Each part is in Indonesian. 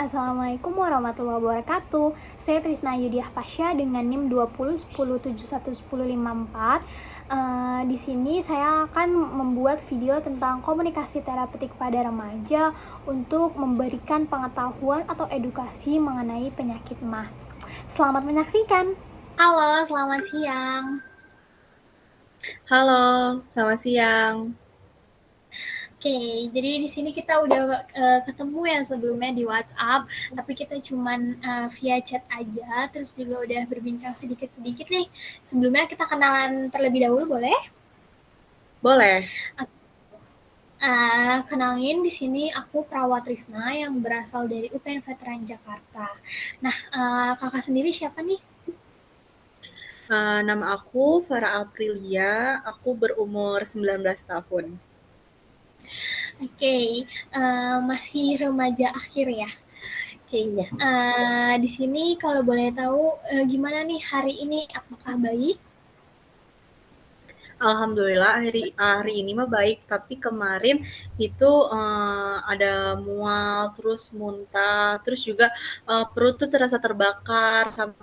Assalamualaikum warahmatullahi wabarakatuh. Saya Trisna Yudiah Pasha dengan NIM 2010711054. Di sini saya akan membuat video tentang komunikasi terapeutik pada remaja untuk memberikan pengetahuan atau edukasi mengenai penyakit MAH. Selamat menyaksikan. Halo, selamat siang. Halo, selamat siang. Oke, jadi di sini kita udah ketemu ya sebelumnya di WhatsApp, tapi kita cuman via chat aja, terus juga udah berbincang sedikit-sedikit nih. Sebelumnya kita kenalan terlebih dahulu, boleh? Boleh. Kenalin di sini aku Prawa Trisna yang berasal dari UPN Veteran Jakarta. Nah, kakak sendiri siapa nih? Nama aku Farah Aprilia, aku berumur 19 tahun. Oke, masih remaja akhir ya. Oke, Iya. di sini kalau boleh tahu gimana nih hari ini? Apakah baik? Alhamdulillah hari ini mah baik, tapi kemarin itu ada mual, terus muntah, terus juga perut tuh terasa terbakar sama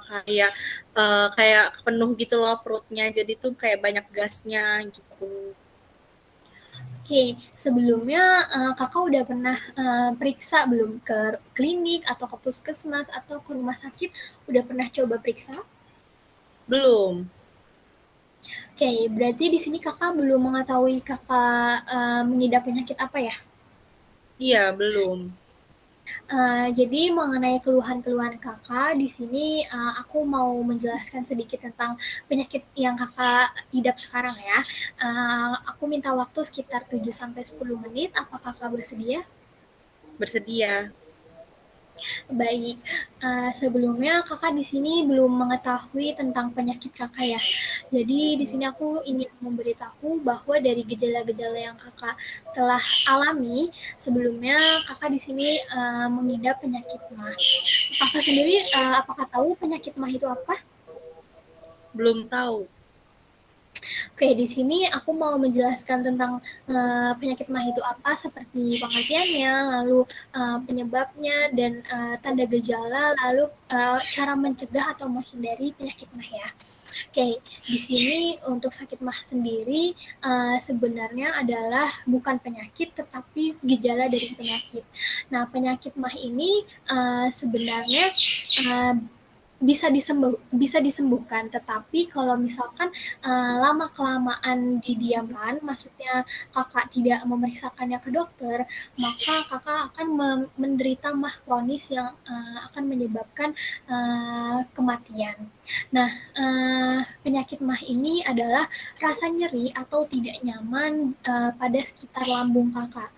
kayak penuh gitu loh perutnya, jadi tuh kayak banyak gasnya gitu. Oke, sebelumnya kakak udah pernah periksa belum ke klinik atau ke puskesmas atau ke rumah sakit? Udah pernah coba periksa? Belum. Oke, berarti di sini kakak belum mengetahui kakak mengidap penyakit apa ya? Iya, belum. Jadi mengenai keluhan-keluhan kakak di sini aku mau menjelaskan sedikit tentang penyakit yang kakak idap sekarang ya. Aku minta waktu sekitar 7 sampai 10 menit. Apakah kakak bersedia? Bersedia. Baik, sebelumnya kakak di sini belum mengetahui tentang penyakit kakak ya. Jadi di sini aku ingin memberitahu bahwa dari gejala-gejala yang kakak telah alami sebelumnya, kakak di sini mengidap penyakit MAH. Kakak sendiri apakah tahu penyakit MAH itu apa? Belum tahu. Oke, di sini aku mau menjelaskan tentang penyakit MAH itu apa, seperti pengertiannya, lalu penyebabnya, dan tanda gejala, lalu cara mencegah atau menghindari penyakit MAH ya. Oke, di sini untuk sakit MAH sendiri sebenarnya adalah bukan penyakit, tetapi gejala dari penyakit. Nah, penyakit MAH ini sebenarnya uh, bisa disembuhkan, tetapi kalau misalkan lama kelamaan didiamkan, maksudnya kakak tidak memeriksakannya ke dokter, maka kakak akan menderita MAH kronis yang akan menyebabkan kematian. Nah, penyakit MAH ini adalah rasa nyeri atau tidak nyaman pada sekitar lambung kakak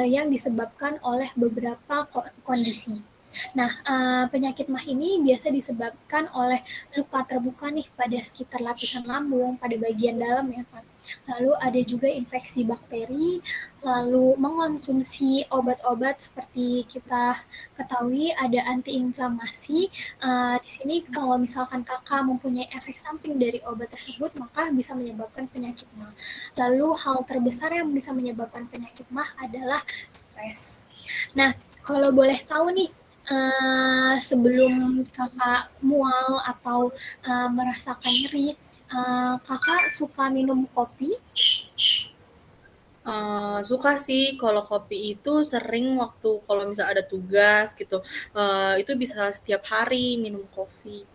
yang disebabkan oleh beberapa kondisi. Nah, penyakit MAH ini biasa disebabkan oleh luka terbuka nih pada sekitar lapisan lambung, pada bagian dalam ya Pak. Lalu ada juga infeksi bakteri, lalu mengonsumsi obat-obat seperti kita ketahui ada antiinflamasi. Di sini kalau misalkan kakak mempunyai efek samping dari obat tersebut, maka bisa menyebabkan penyakit MAH. Lalu hal terbesar yang bisa menyebabkan penyakit MAH adalah stres. Nah, kalau boleh tahu nih, sebelum kakak mual atau merasakan nyeri, kakak suka minum kopi? Suka sih kalau kopi itu sering waktu kalau misal ada tugas gitu, itu bisa setiap hari minum kopi.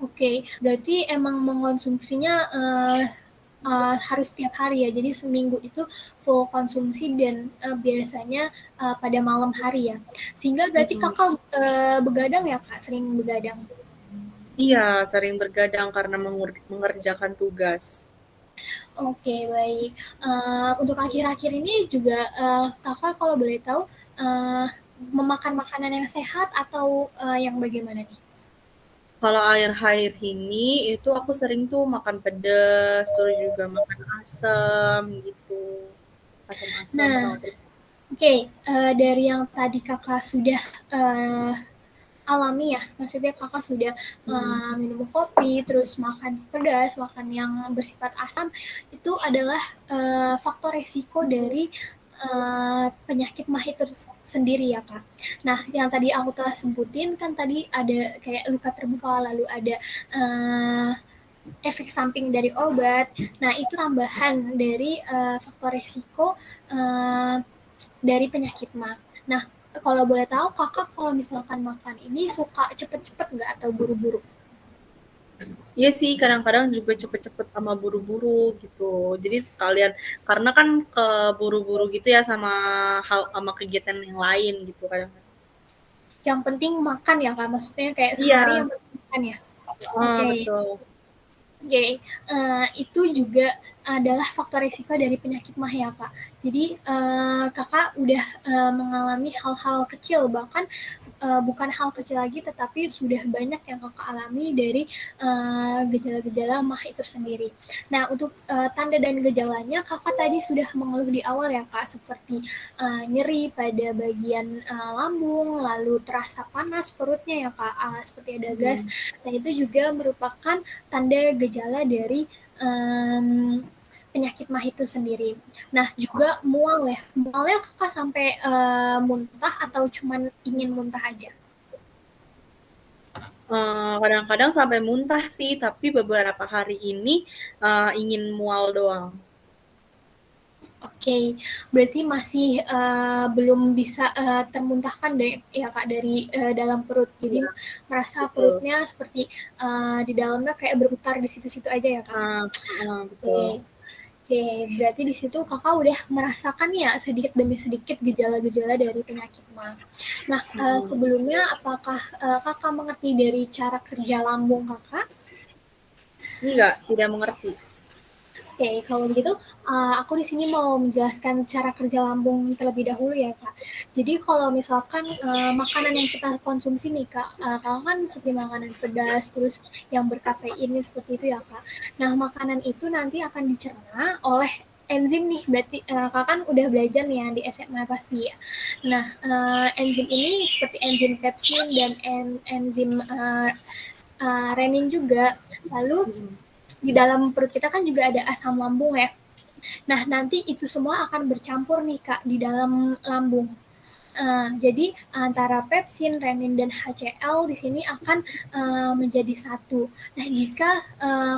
Oke, berarti emang mengonsumsinya harus setiap hari ya. Jadi seminggu itu full konsumsi dan biasanya pada malam hari ya. Sehingga berarti Mhm. kakak begadang ya kak, sering begadang. Iya, sering bergadang karena mengerjakan tugas. Oke, baik. Untuk akhir-akhir ini juga kakak kalau boleh tahu uh, memakan makanan yang sehat atau yang bagaimana nih? Kalau akhir-akhir ini itu aku sering tuh makan pedas, terus juga makan asam gitu, asam-asam Nah, sama oke, dari yang tadi kakak sudah uh, alami ya, maksudnya kakak sudah mhm. minum kopi, terus makan pedas, makan yang bersifat asam, itu adalah faktor resiko dari penyakit MAH itu sendiri ya Kak. Nah, yang tadi aku telah sebutin kan tadi ada kayak luka terbuka, lalu ada uh, efek samping dari obat. Nah, itu tambahan dari faktor resiko dari penyakit MAH. Nah, kalau boleh tahu kakak kalau misalkan makan ini suka cepet-cepet nggak atau buru-buru? Iya sih, kadang-kadang juga cepet-cepet sama buru-buru gitu. Jadi sekalian karena kan keburu-buru gitu ya sama kegiatan yang lain gitu kadang. Yang penting makan ya kak, maksudnya kayak sehari Iya, yang penting makan ya. Oke, betul. Oke, itu juga adalah faktor risiko dari penyakit MAH ya kak. Jadi kakak udah mengalami hal-hal kecil, bahkan bukan hal kecil lagi, tetapi sudah banyak yang kakak alami dari gejala-gejala MAH itu sendiri. Nah, untuk tanda dan gejalanya, kakak tadi sudah mengeluh di awal ya kak, seperti nyeri pada bagian lambung, lalu terasa panas perutnya ya kak, seperti ada gas. Nah, itu juga merupakan tanda gejala dari penyakit MAH itu sendiri. Nah, juga mual ya. Mualnya kakak sampai muntah atau cuman ingin muntah aja? Kadang-kadang sampai muntah sih, tapi beberapa hari ini ingin mual doang. Oke, berarti masih belum bisa termuntahkan deh ya kak dari dalam perut. Jadi Iya, merasa betul. perutnya seperti di dalamnya kayak berputar di situ-situ aja ya kak. Betul. Oke, oke, berarti di situ kakak udah merasakan ya sedikit demi sedikit gejala-gejala dari penyakit MAH. Nah, sebelumnya apakah kakak mengerti dari cara kerja lambung kakak? Enggak, tidak mengerti. Oke, kalau begitu aku di sini mau menjelaskan cara kerja lambung terlebih dahulu ya Kak. Jadi kalau misalkan makanan yang kita konsumsi nih Kak, kalau kan seperti makanan pedas terus yang berkafein seperti itu ya Kak. Nah, makanan itu nanti akan dicerna oleh enzim nih, berarti Kakak kan udah belajar nih yang di SMA pasti ya. Nah, enzim ini seperti enzim pepsin dan enzim renin juga. Lalu di dalam perut kita kan juga ada asam lambung ya. Nah, nanti itu semua akan bercampur nih Kak di dalam lambung. Jadi antara pepsin, renin, dan HCl di sini akan menjadi satu. Nah, jika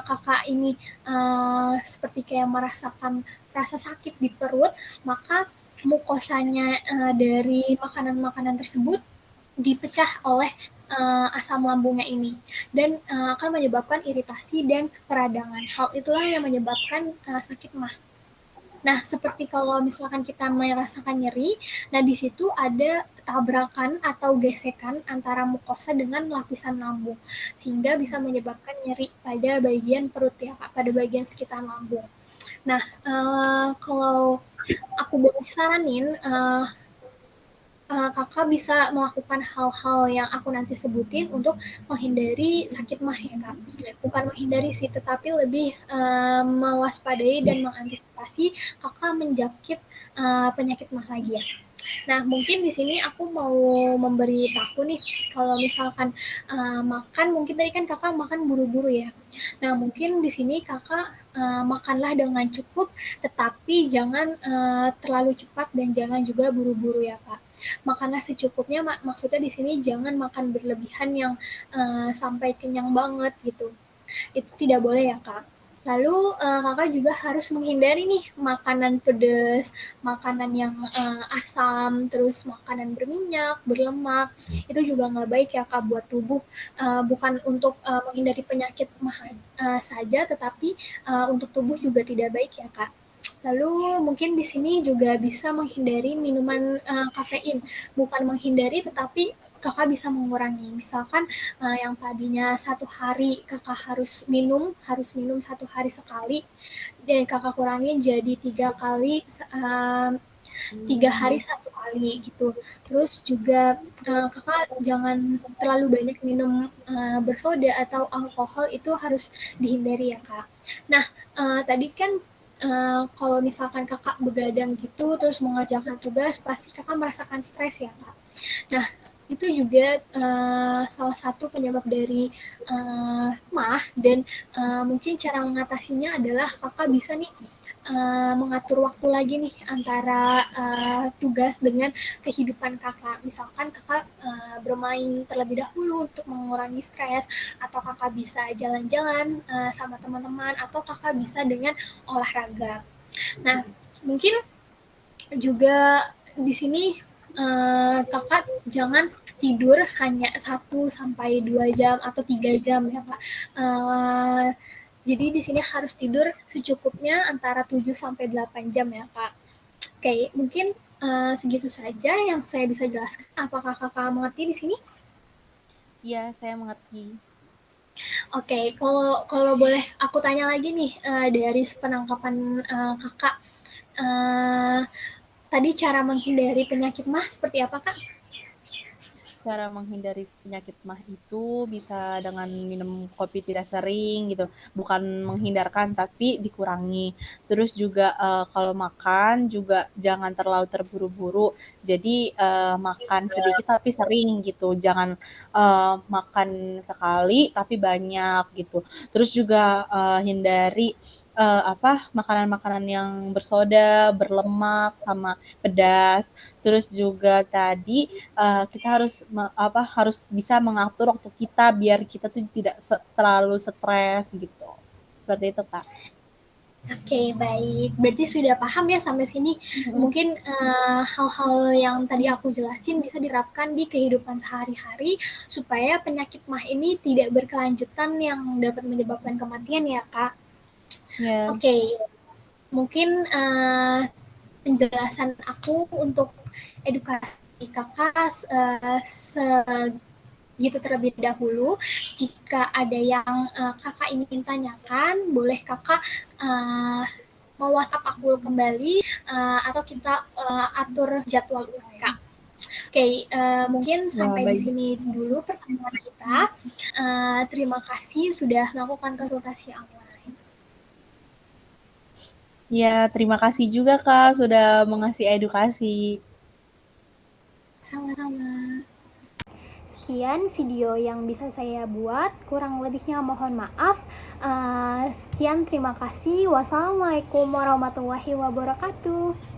kakak ini seperti kayak merasakan rasa sakit di perut, maka mukosanya dari makanan-makanan tersebut dipecah oleh asam lambungnya ini dan akan menyebabkan iritasi dan peradangan. Hal itulah yang menyebabkan sakit MAH. Nah, seperti kalau misalkan kita merasakan nyeri, nah di situ ada tabrakan atau gesekan antara mukosa dengan lapisan lambung, sehingga bisa menyebabkan nyeri pada bagian perut ya, Kak, pada bagian sekitar lambung. Nah, kalau aku boleh saranin, kakak bisa melakukan hal-hal yang aku nanti sebutin untuk menghindari sakit MAH ya kak. Bukan menghindari sih, tetapi lebih mewaspadai dan mengantisipasi kakak menjangkit penyakit MAH lagi ya. Nah, mungkin di sini aku mau memberi tahu nih, kalau misalkan makan, mungkin tadi kan kakak makan buru-buru ya. Nah, mungkin di sini kakak makanlah dengan cukup, tetapi jangan terlalu cepat dan jangan juga buru-buru ya kak. Makanlah secukupnya, maksudnya di sini jangan makan berlebihan yang sampai kenyang banget gitu. Itu tidak boleh ya kak. Lalu kakak juga harus menghindari nih makanan pedas, makanan yang asam, terus makanan berminyak, berlemak. Itu juga nggak baik ya kak buat tubuh. Bukan untuk menghindari penyakit saja, tetapi untuk tubuh juga tidak baik ya kak. Lalu mungkin di sini juga bisa menghindari minuman kafein, bukan menghindari tetapi kakak bisa mengurangi. Misalkan yang tadinya satu hari kakak harus minum satu hari sekali, dan kakak kurangi jadi 3 kali, 3 hari 1 kali gitu. Terus juga kakak jangan terlalu banyak minum bersoda atau alkohol, itu harus dihindari ya kak. Nah, tadi kan kalau misalkan kakak begadang gitu terus mengerjakan tugas, pasti kakak merasakan stres ya kak. Nah, itu juga salah satu penyebab dari MAH, dan mungkin cara mengatasinya adalah kakak bisa nih mengatur waktu lagi nih antara tugas dengan kehidupan kakak. Misalkan kakak bermain terlebih dahulu untuk mengurangi stres, atau kakak bisa jalan-jalan sama teman-teman, atau kakak bisa dengan olahraga. Nah, mungkin juga di sini kakak jangan tidur hanya 1 sampai 2 jam atau 3 jam ya Kak. Jadi di sini harus tidur secukupnya antara 7 sampai 8 jam ya Kak. Oke, mungkin segitu saja yang saya bisa jelaskan. Apakah kakak mengerti di sini? Iya, saya mengerti. Oke, kalau boleh aku tanya lagi nih dari penangkapan kakak, tadi cara menghindari penyakit mah seperti apa Kak? Cara menghindari penyakit mah itu bisa dengan minum kopi tidak sering gitu, bukan menghindarkan tapi dikurangi. Terus juga kalau makan juga jangan terlalu terburu-buru. Jadi makan sedikit tapi sering gitu, jangan makan sekali tapi banyak gitu. Terus juga hindari makanan-makanan yang bersoda, berlemak, sama pedas. Terus juga tadi kita harus bisa mengatur waktu kita biar kita tuh tidak terlalu stres gitu. Seperti itu, Kak. Oke, baik. Berarti sudah paham ya sampai sini. Mungkin hal-hal yang tadi aku jelasin bisa diterapkan di kehidupan sehari-hari supaya penyakit mah ini tidak berkelanjutan yang dapat menyebabkan kematian ya, Kak. Ya. Oke, mungkin penjelasan aku untuk edukasi kakak segitu terlebih dahulu. Jika ada yang kakak ingin tanyakan, boleh kakak mau WhatsApp aku kembali atau kita atur jadwal kak. Oke, mungkin sampai di sini dulu pertemuan kita. Terima kasih sudah melakukan konsultasi online. Ya, terima kasih juga Kak sudah mengasih edukasi. Sama-sama. Sekian video yang bisa saya buat, kurang lebihnya mohon maaf. Sekian, terima kasih. Wassalamualaikum warahmatullahi wabarakatuh.